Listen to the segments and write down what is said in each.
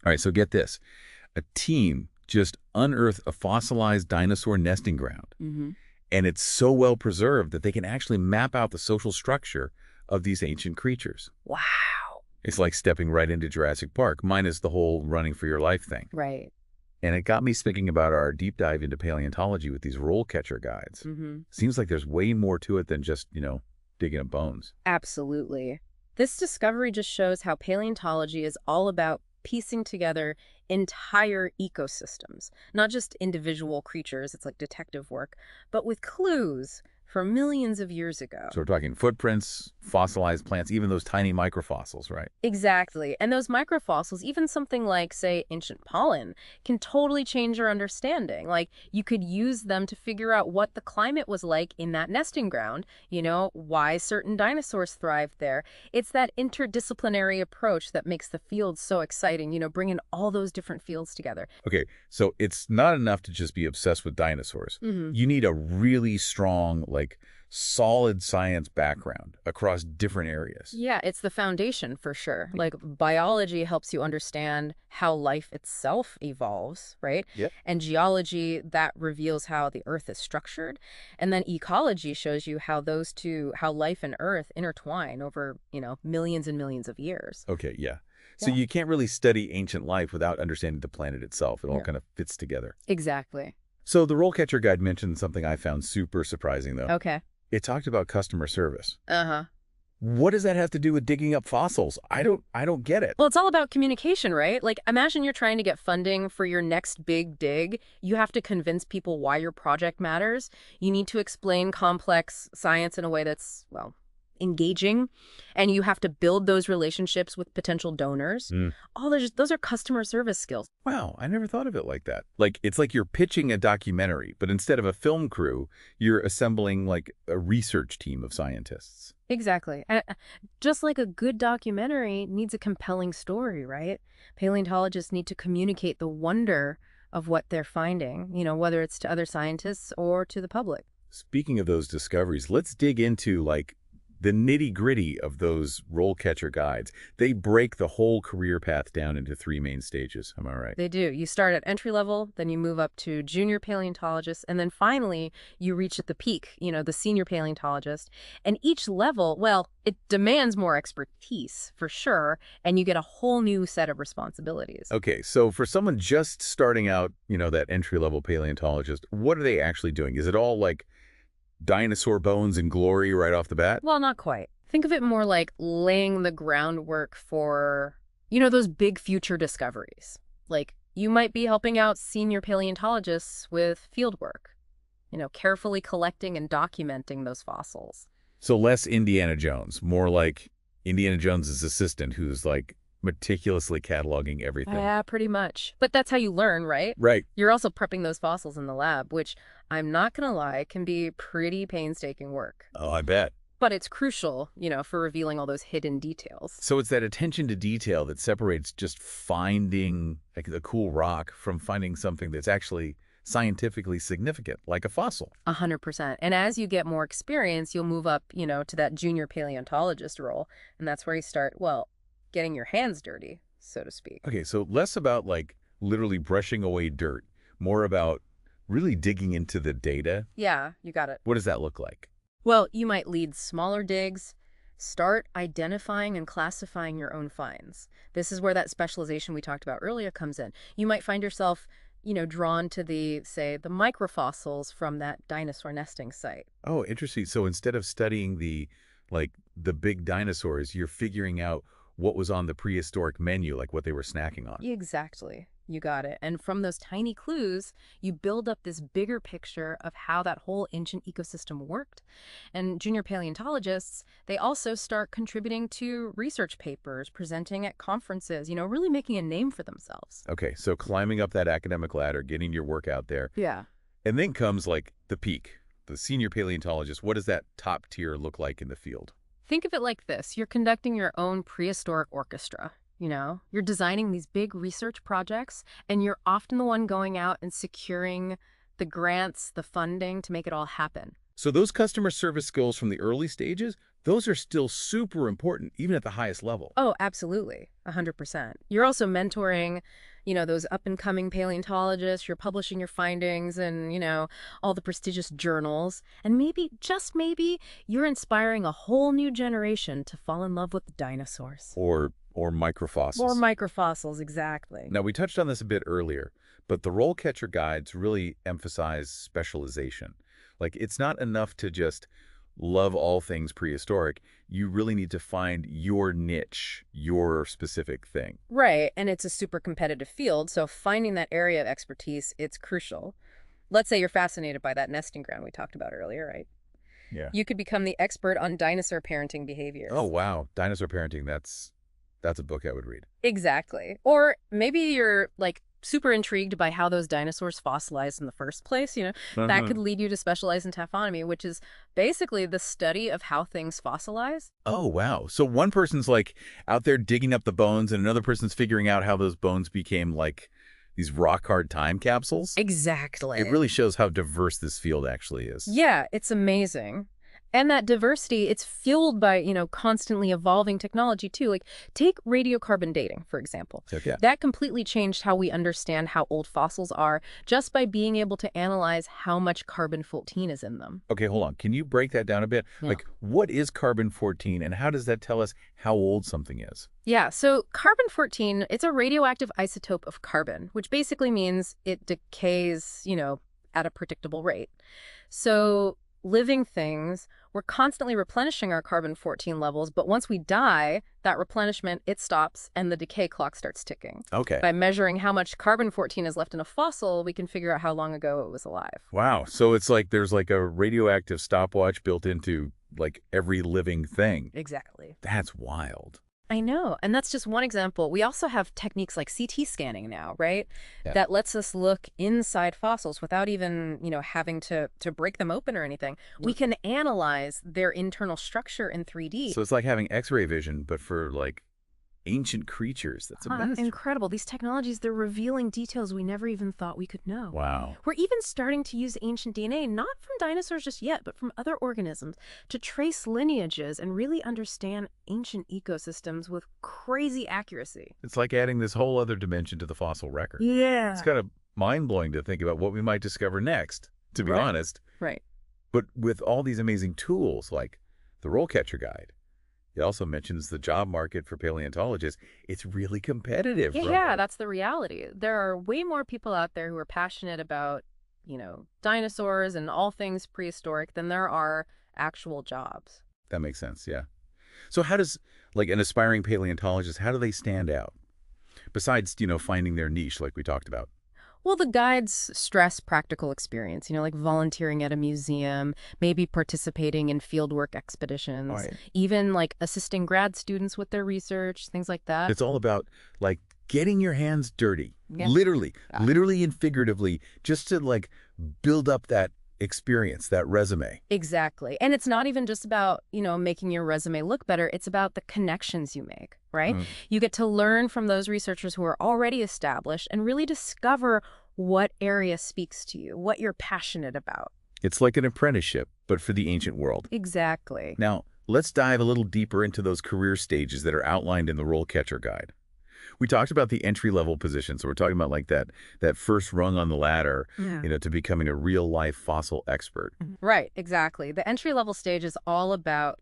All right, so get this. A team just unearthed a fossilized dinosaur nesting ground. Mm-hmm. And it's so well preserved that they can actually map out the social structure of these ancient creatures. Wow. It's like stepping right into Jurassic Park, minus the whole running for your life thing. Right. And it got me thinking about our deep dive into paleontology with these RoleCatcher guides. Mm-hmm. Seems like there's way more to it than just, digging up bones. Absolutely. This discovery just shows how paleontology is all about piecing together entire ecosystems, not just individual creatures, it's like detective work, but with clues from millions of years ago. So we're talking footprints, fossilized plants, even those tiny microfossils, right? Exactly. And those microfossils, even something like, say, ancient pollen, can totally change your understanding. Like, you could use them to figure out what the climate was like in that nesting ground, why certain dinosaurs thrived there. It's that interdisciplinary approach that makes the field so exciting, bringing all those different fields together. Okay, so it's not enough to just be obsessed with dinosaurs. Mm-hmm. You need a really strong, solid science background across different areas. Yeah, it's the foundation for sure. Like biology helps you understand how life itself evolves, right? Yep. And geology, that reveals how the earth is structured. And then ecology shows you how how life and earth intertwine over, millions and millions of years. Okay, yeah. So Yeah. you can't really study ancient life without understanding the planet itself. It all Yeah. kind of fits together. Exactly. So the RoleCatcher guide mentioned something I found super surprising, though. Okay. It talked about customer service. Uh-huh. What does that have to do with digging up fossils? I don't get it. Well, it's all about communication, right? Like, imagine you're trying to get funding for your next big dig. You have to convince people why your project matters. You need to explain complex science in a way that's, well, engaging. And you have to build those relationships with potential donors. All those are customer service skills. Wow, I never thought of it like that. It's like you're pitching a documentary, but instead of a film crew, you're assembling a research team of scientists. Exactly. Just like a good documentary needs a compelling story, right? Paleontologists need to communicate the wonder of what they're finding, whether it's to other scientists or to the public. Speaking of those discoveries, let's dig into the nitty-gritty of those RoleCatcher guides. They break the whole career path down into 3 main stages. Am I right? They do. You start at entry level, then you move up to junior paleontologist, and then finally you reach at the peak, the senior paleontologist. And each level, well, it demands more expertise for sure, and you get a whole new set of responsibilities. Okay, so for someone just starting out, that entry-level paleontologist, what are they actually doing? Is it all dinosaur bones and glory right off the bat? Well, not quite. Think of it more like laying the groundwork for, those big future discoveries. Like, you might be helping out senior paleontologists with field work, carefully collecting and documenting those fossils. So less Indiana Jones, more like Indiana Jones's assistant who's meticulously cataloging everything. Yeah, pretty much. But that's how you learn, right? Right. You're also prepping those fossils in the lab, which, I'm not going to lie, can be pretty painstaking work. Oh, I bet. But it's crucial, for revealing all those hidden details. So it's that attention to detail that separates just finding a cool rock from finding something that's actually scientifically significant, like a fossil. 100%. And as you get more experience, you'll move up, to that junior paleontologist role. And that's where you start, well, getting your hands dirty, so to speak. Okay, so less about literally brushing away dirt, more about really digging into the data. Yeah, you got it. What does that look like? Well, you might lead smaller digs, start identifying and classifying your own finds. This is where that specialization we talked about earlier comes in. You might find yourself, drawn to the microfossils from that dinosaur nesting site. Oh, interesting. So instead of studying the big dinosaurs, you're figuring out what was on the prehistoric menu, what they were snacking on. Exactly. You got it. And from those tiny clues, you build up this bigger picture of how that whole ancient ecosystem worked. And junior paleontologists, they also start contributing to research papers, presenting at conferences, really making a name for themselves. Okay, so climbing up that academic ladder, getting your work out there. Yeah. And then comes the peak, the senior paleontologist. What does that top tier look like in the field? Think of it like this. You're conducting your own prehistoric orchestra. You're designing these big research projects, and you're often the one going out and securing the grants, the funding to make it all happen. So those customer service skills from the early stages, those are still super important, even at the highest level. Oh, absolutely. 100%. You're also mentoring, those up-and-coming paleontologists. You're publishing your findings in, all the prestigious journals. And maybe, just maybe, you're inspiring a whole new generation to fall in love with dinosaurs. Or microfossils. Or microfossils, exactly. Now, we touched on this a bit earlier, but the RoleCatcher guides really emphasize specialization. Like, it's not enough to just love all things prehistoric. You really need to find your niche, your specific thing. Right, and it's a super competitive field, so finding that area of expertise, it's crucial. Let's say you're fascinated by that nesting ground we talked about earlier, right? Yeah. You could become the expert on dinosaur parenting behaviors. Oh, wow. Dinosaur parenting, that's a book I would read. Exactly. Or maybe you're, super intrigued by how those dinosaurs fossilized in the first place, That could lead you to specialize in taphonomy, which is basically the study of how things fossilize. Oh, wow. So one person's out there digging up the bones and another person's figuring out how those bones became these rock-hard time capsules? Exactly. It really shows how diverse this field actually is. Yeah, it's amazing. And that diversity, it's fueled by, constantly evolving technology, too. Take radiocarbon dating, for example. Okay. That completely changed how we understand how old fossils are just by being able to analyze how much carbon-14 is in them. Okay, hold on. Can you break that down a bit? Yeah. What is carbon-14 and how does that tell us how old something is? Yeah, so carbon-14, it's a radioactive isotope of carbon, which basically means it decays, at a predictable rate. So living things, we're constantly replenishing our carbon-14 levels, but once we die, that replenishment, it stops and the decay clock starts ticking. Okay. By measuring how much carbon-14 is left in a fossil, we can figure out how long ago it was alive. Wow. So it's there's a radioactive stopwatch built into every living thing. Exactly. That's wild. I know. And that's just one example. We also have techniques like CT scanning now, right? Yeah. That lets us look inside fossils without even, having to break them open or anything. We can analyze their internal structure in 3D. So it's like having X-ray vision, but for ancient creatures. That's amazing. Incredible. These technologies, they're revealing details we never even thought we could know. Wow. We're even starting to use ancient DNA, not from dinosaurs just yet, but from other organisms, to trace lineages and really understand ancient ecosystems with crazy accuracy. It's like adding this whole other dimension to the fossil record. Yeah. It's kind of mind-blowing to think about what we might discover next, to be honest. Right. But with all these amazing tools like the RoleCatcher Guide, it also mentions the job market for paleontologists. It's really competitive. Yeah, that's the reality. There are way more people out there who are passionate about, dinosaurs and all things prehistoric than there are actual jobs. That makes sense, yeah. So how does, an aspiring paleontologist, how do they stand out? Besides, finding their niche like we talked about. Well, the guides stress practical experience, like volunteering at a museum, maybe participating in fieldwork expeditions, even assisting grad students with their research, things like that. It's all about getting your hands dirty, Yeah. literally and figuratively, just to build up that experience, that resume. Exactly. And it's not even just about, making your resume look better. It's about the connections you make, right? You get to learn from those researchers who are already established and really discover what area speaks to you, what you're passionate about. It's like an apprenticeship, but for the ancient world. Exactly. Now, let's dive a little deeper into those career stages that are outlined in the RoleCatcher Guide. We talked about the entry-level position, so we're talking about that first rung on the ladder, to becoming a real-life fossil expert. Right, exactly. The entry-level stage is all about,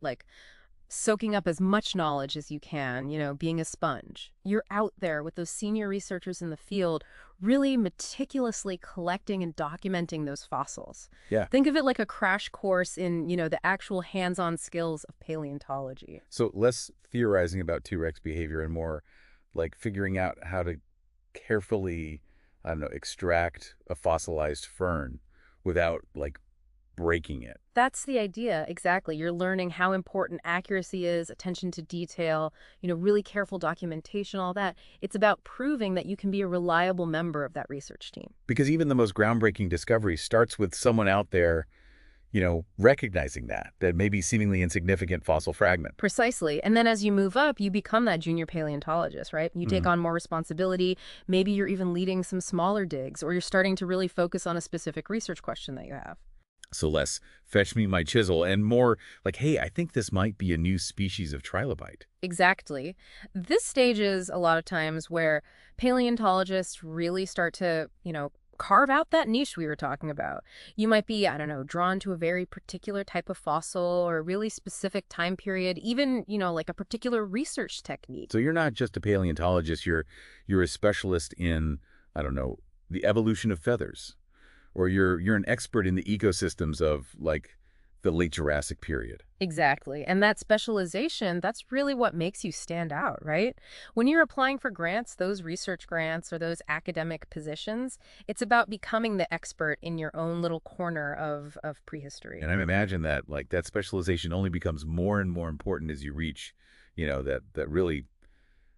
soaking up as much knowledge as you can, being a sponge. You're out there with those senior researchers in the field, really meticulously collecting and documenting those fossils. Yeah. Think of it like a crash course in, the actual hands-on skills of paleontology. So less theorizing about T-Rex behavior and more figuring out how to carefully, extract a fossilized fern without breaking it. That's the idea, exactly. You're learning how important accuracy is, attention to detail, really careful documentation, all that. It's about proving that you can be a reliable member of that research team. Because even the most groundbreaking discovery starts with someone out there, recognizing that maybe seemingly insignificant fossil fragment. Precisely. And then as you move up, you become that junior paleontologist, right? You take on more responsibility. Maybe you're even leading some smaller digs, or you're starting to really focus on a specific research question that you have. So less, fetch me my chisel, and more like, hey, I think this might be a new species of trilobite. Exactly. This stage is a lot of times where paleontologists really start to, carve out that niche we were talking about. You might be, I don't know, drawn to a very particular type of fossil or a really specific time period, even, like a particular research technique. So you're not just a paleontologist, you're a specialist in, I don't know, the evolution of feathers, or you're an expert in the ecosystems of like the late Jurassic period. Exactly. And that specialization, that's really what makes you stand out, right? When you're applying for grants, those research grants or those academic positions, it's about becoming the expert in your own little corner of prehistory. And I imagine that like that specialization only becomes more and more important as you reach, that really,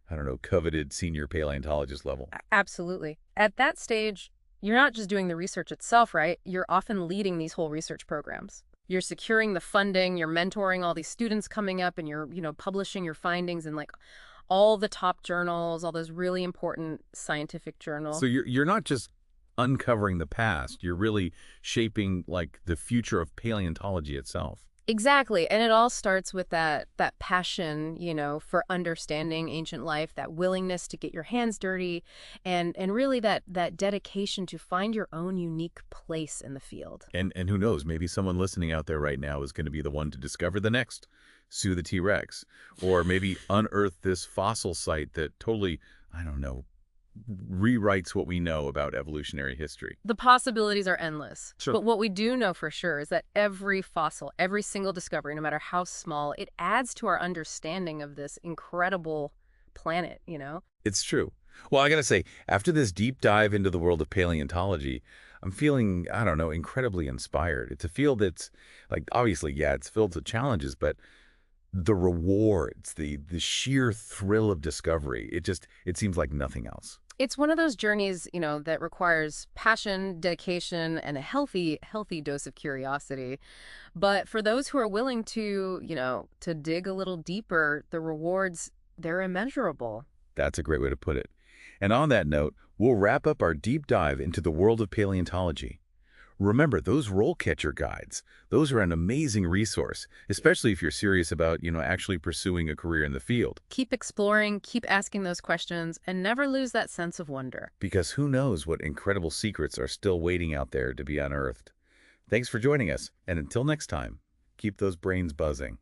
I don't know, coveted senior paleontologist level. Absolutely. At that stage, you're not just doing the research itself, right? You're often leading these whole research programs. You're securing the funding, you're mentoring all these students coming up, and you're, publishing your findings in like all the top journals, all those really important scientific So journals. you're not just uncovering the past, you're really shaping like the future of paleontology itself. Exactly. And it all starts with that passion, for understanding ancient life, that willingness to get your hands dirty, and really that dedication to find your own unique place in the field. And who knows, maybe someone listening out there right now is going to be the one to discover the next Sue the T-Rex, or maybe unearth this fossil site that totally, I don't know, rewrites what we know about evolutionary history. The possibilities are endless. Sure. But what we do know for sure is that every fossil, every single discovery, no matter how small, it adds to our understanding of this incredible planet. It's true. Well, I gotta say, after this deep dive into the world of paleontology, I'm feeling, I don't know, incredibly inspired. It's a field that's, like, obviously, yeah, it's filled with challenges, but the rewards, the sheer thrill of discovery, it seems like nothing else. It's one of those journeys, that requires passion, dedication, and a healthy dose of curiosity. But for those who are willing to, to dig a little deeper, the rewards, they're immeasurable. That's a great way to put it. And on that note, we'll wrap up our deep dive into the world of paleontology. Remember, those role catcher guides, those are an amazing resource, especially if you're serious about, actually pursuing a career in the field. Keep exploring, keep asking those questions, and never lose that sense of wonder. Because who knows what incredible secrets are still waiting out there to be unearthed. Thanks for joining us, and until next time, keep those brains buzzing.